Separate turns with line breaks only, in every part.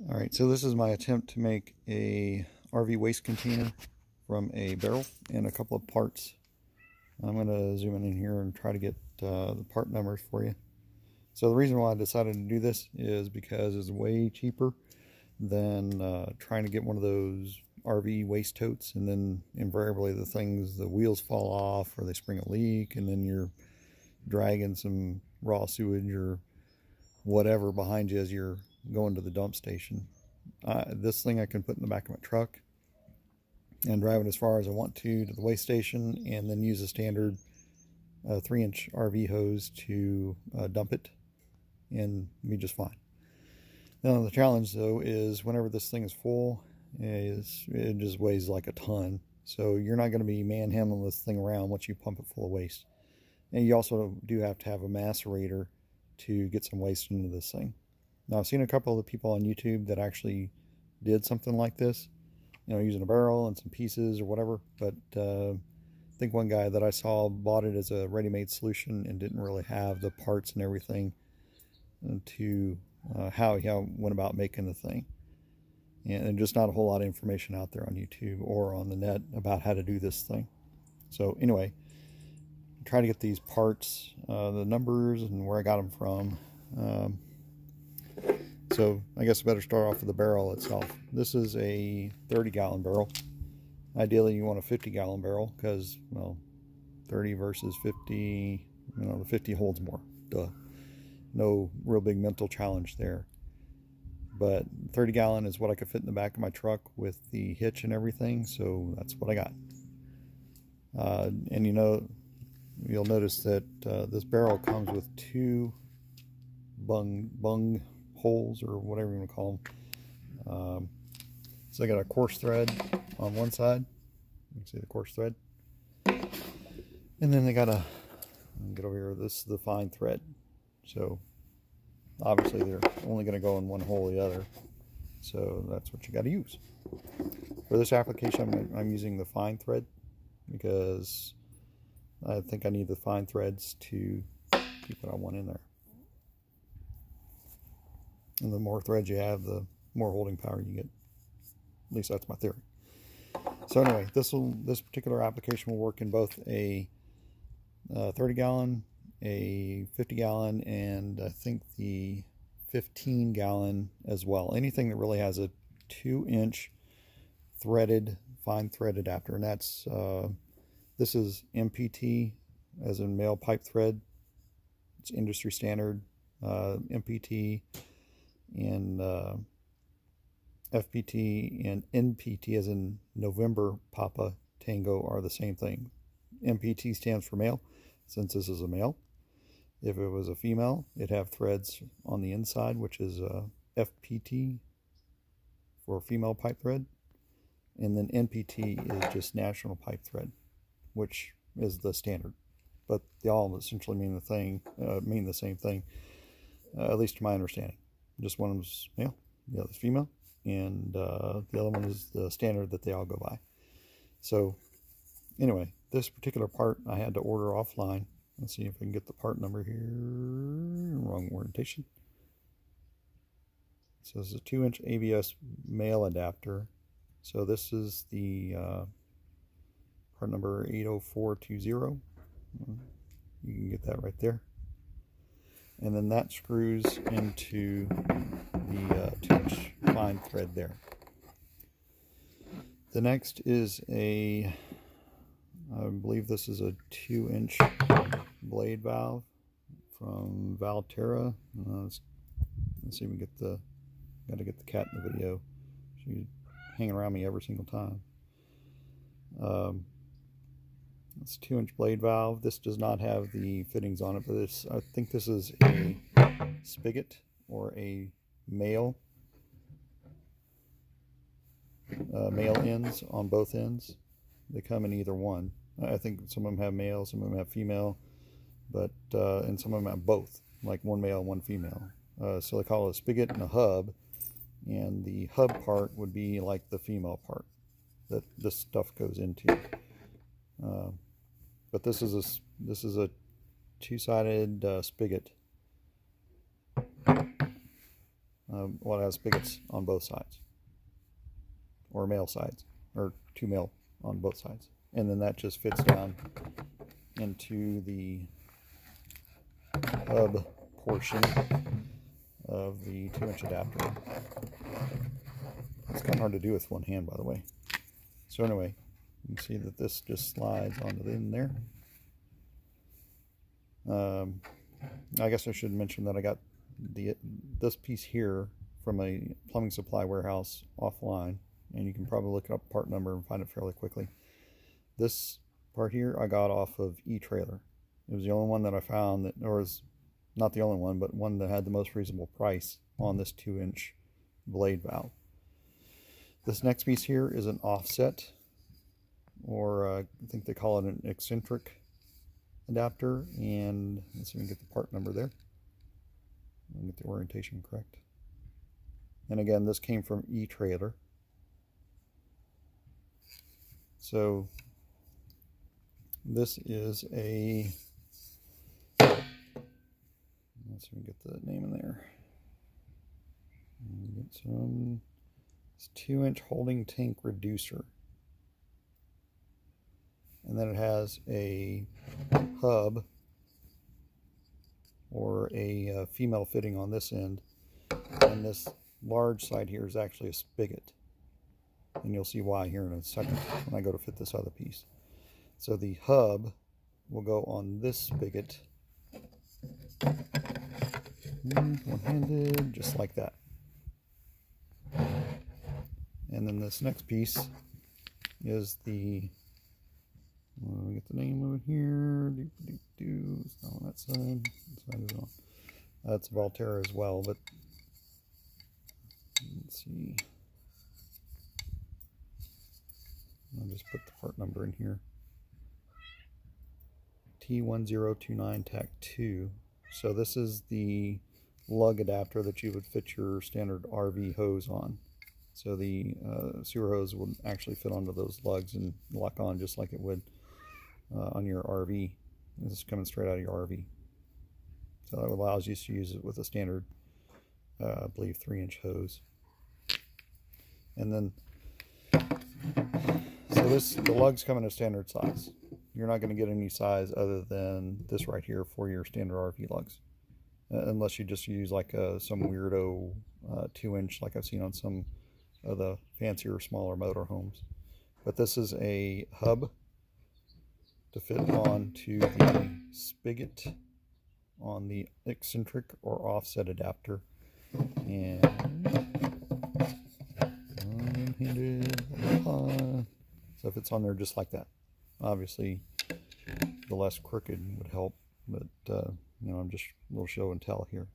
Alright, so this is my attempt to make a RV waste container from a barrel and a couple of parts. I'm going to zoom in here and try to get the part numbers for you. So the reason why I decided to do this is because it's way cheaper than trying to get one of those RV waste totes, and then invariably the wheels fall off or they spring a leak, and then you're dragging some raw sewage or whatever behind you as you're going to the dump station. This thing I can put in the back of my truck and drive it as far as I want to the waste station, and then use a standard 3-inch RV hose to dump it and be just fine. Now the challenge though is whenever this thing is full, it just weighs like a ton. So you're not going to be manhandling this thing around once you pump it full of waste. And you also do have to have a macerator to get some waste into this thing. Now I've seen a couple of the people on YouTube that actually did something like this, you know, using a barrel and some pieces or whatever, but I think one guy that I saw bought it as a ready-made solution and didn't really have the parts and everything to how he went about making the thing. And just not a whole lot of information out there on YouTube or on the net about how to do this thing. So anyway, try to get these parts, the numbers and where I got them from. So I guess I better start off with the barrel itself. This is a 30-gallon barrel. Ideally you want a 50-gallon barrel because, well, 30 versus 50, you know, the 50 holds more. Duh. No real big mental challenge there. But 30-gallon is what I could fit in the back of my truck with the hitch and everything, so that's what I got. And you know, you'll notice that this barrel comes with two bung holes, or whatever you want to call them. So I got a coarse thread on one side. You can see the coarse thread. And then they got a, get over here, this is the fine thread. So obviously they're only going to go in one hole or the other. So that's what you got to use. For this application, I'm using the fine thread because I think I need the fine threads to keep what I want in there. And the more threads you have, the more holding power you get. At least that's my theory. So anyway, this particular application will work in both a 30-gallon, a 50-gallon, and I think the 15-gallon as well. Anything that really has a 2-inch threaded, fine thread adapter, and that's this is MPT, as in male pipe thread. It's industry standard. MPT and FPT and NPT, as in November Papa Tango, are the same thing. MPT stands for male, since this is a male. If it was a female, it'd have threads on the inside, which is FPT for female pipe thread. And then NPT is just national pipe thread, which is the standard. But they all essentially mean the same thing, at least to my understanding. Just one of them is male, the other is female, and the other one is the standard that they all go by. So anyway, this particular part I had to order offline. Let's see if I can get the part number here. Wrong orientation. So this is a 2-inch ABS male adapter. So this is the part number 80420. You can get that right there. And then that screws into the 2-inch fine thread there. The next is I believe this is a 2-inch blade valve from Valterra. Let's see if we can gotta get the cat in the video. She's hanging around me every single time. It's a 2-inch blade valve. This does not have the fittings on it, but I think this is a spigot or a male ends on both ends. They come in either one. I think some of them have male, some of them have female, but and some of them have both, like one male and one female. So they call it a spigot and a hub, and the hub part would be like the female part that this stuff goes into. But this is a two-sided spigot. well, it has spigots on both sides, or male sides, or 2 male on both sides, and then that just fits down into the hub portion of the 2-inch adapter. It's kind of hard to do with one hand, by the way. So anyway, you can see that this just slides onto the end there. I guess I should mention that I got this piece here from a plumbing supply warehouse offline, and you can probably look up part number and find it fairly quickly. This part here I got off of eTrailer. It was the only one that I found that, or is not the only one, but one that had the most reasonable price on this 2-inch blade valve. This next piece here is an offset, or I think they call it an eccentric adapter, and let's see if we can get the part number there. I'll get the orientation correct. And again, this came from eTrailer. So this is a, let's see if we can get the name in there. Get some, it's 2-inch holding tank reducer. And then it has a hub, or a female fitting on this end, and this large side here is actually a spigot, and you'll see why here in a second when I go to fit this other piece. So the hub will go on this spigot, one-handed, just like that. And then this next piece is the, let me get the name over here. It's not on that side. That side is on. That's Volterra as well, but let's see. I'll just put the part number in here. T1029 TAC 2. So this is the lug adapter that you would fit your standard RV hose on. So the sewer hose would actually fit onto those lugs and lock on just like it would on your RV. This is coming straight out of your RV. So that allows you to use it with a standard, I believe, 3-inch hose. And then, so the lugs come in a standard size. You're not going to get any size other than this right here for your standard RV lugs. Unless you just use like some weirdo 2-inch like I've seen on some of the fancier, smaller motorhomes. But this is a hub to fit onto the spigot on the eccentric or offset adapter. And one-handed, so if it's on there just like that. Obviously, the less crooked would help, but you know, I'm just a little show and tell here.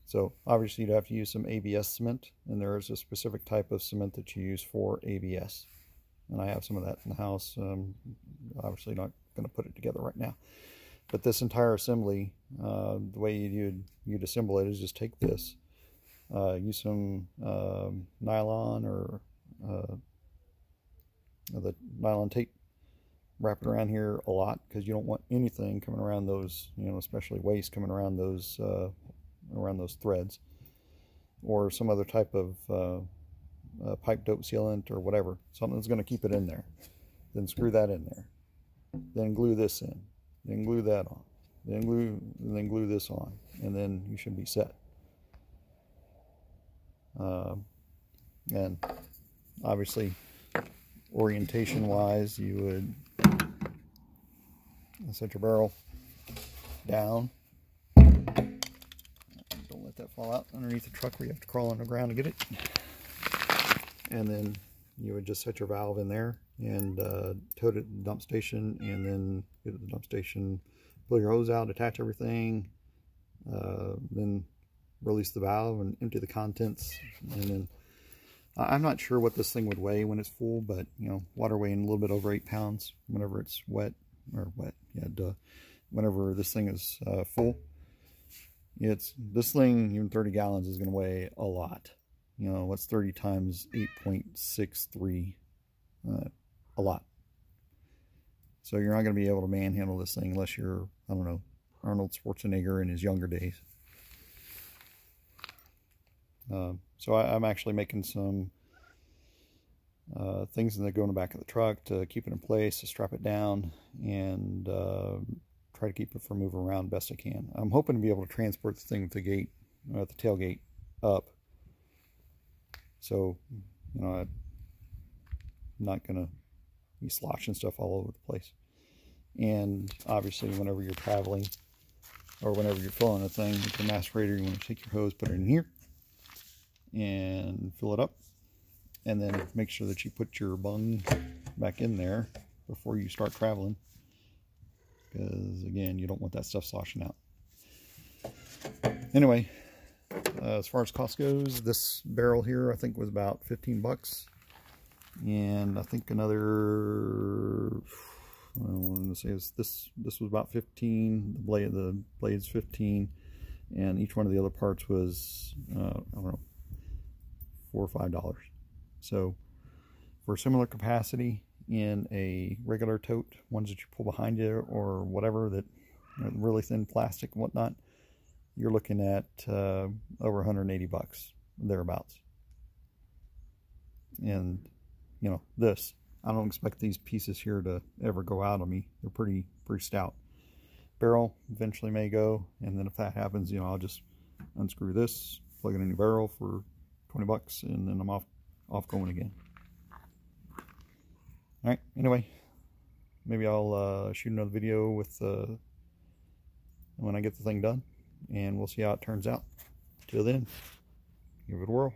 So obviously you'd have to use some ABS cement, and there is a specific type of cement that you use for ABS. And I have some of that in the house. Obviously not going to put it together right now. But this entire assembly, the way you'd assemble it is just take this, use some nylon or the nylon tape, wrap it around here a lot, because you don't want anything coming around those, you know, especially waste coming around those threads, or some other type of pipe dope sealant or whatever, something that's going to keep it in there. Then screw that in there. Then glue this in. Then glue that on. Then glue this on, and then you should be set. And obviously, orientation-wise, you would set your barrel down. Don't let that fall out underneath the truck where you have to crawl underground to get it. And then you would just set your valve in there and tote it to the dump station, and then get to the dump station, pull your hose out, attach everything, then release the valve and empty the contents. And then I'm not sure what this thing would weigh when it's full, but you know, water weighing a little bit over 8 pounds whenever it's wet, whenever this thing is full. This thing, even 30 gallons, is going to weigh a lot. You know, what's 30 times 8.63? A lot. So you're not going to be able to manhandle this thing unless you're, I don't know, Arnold Schwarzenegger in his younger days. So I'm actually making some things that go in the back of the truck to keep it in place, to strap it down, and try to keep it from moving around best I can. I'm hoping to be able to transport the thing with the gate, the tailgate up. So, you know, I'm not going to be sloshing stuff all over the place. And obviously, whenever you're traveling or whenever you're filling a thing with the macerator, you want to take your hose, put it in here, and fill it up. And then make sure that you put your bung back in there before you start traveling. Because, again, you don't want that stuff sloshing out. Anyway, as far as cost goes, this barrel here I think was about 15 bucks. And I think another, I want to say this was about 15. The blade's 15, and each one of the other parts was I don't know, $4 or $5. So for similar capacity in a regular tote, ones that you pull behind you or whatever, that, you know, really thin plastic and whatnot, you're looking at over 180 bucks, thereabouts. And you know, this, I don't expect these pieces here to ever go out on me. They're pretty stout. Barrel eventually may go, and then if that happens, you know, I'll just unscrew this, plug it in a new barrel for 20 bucks, and then I'm off going again. Alright, anyway, maybe I'll shoot another video with when I get the thing done, and we'll see how it turns out. Till then, give it a whirl.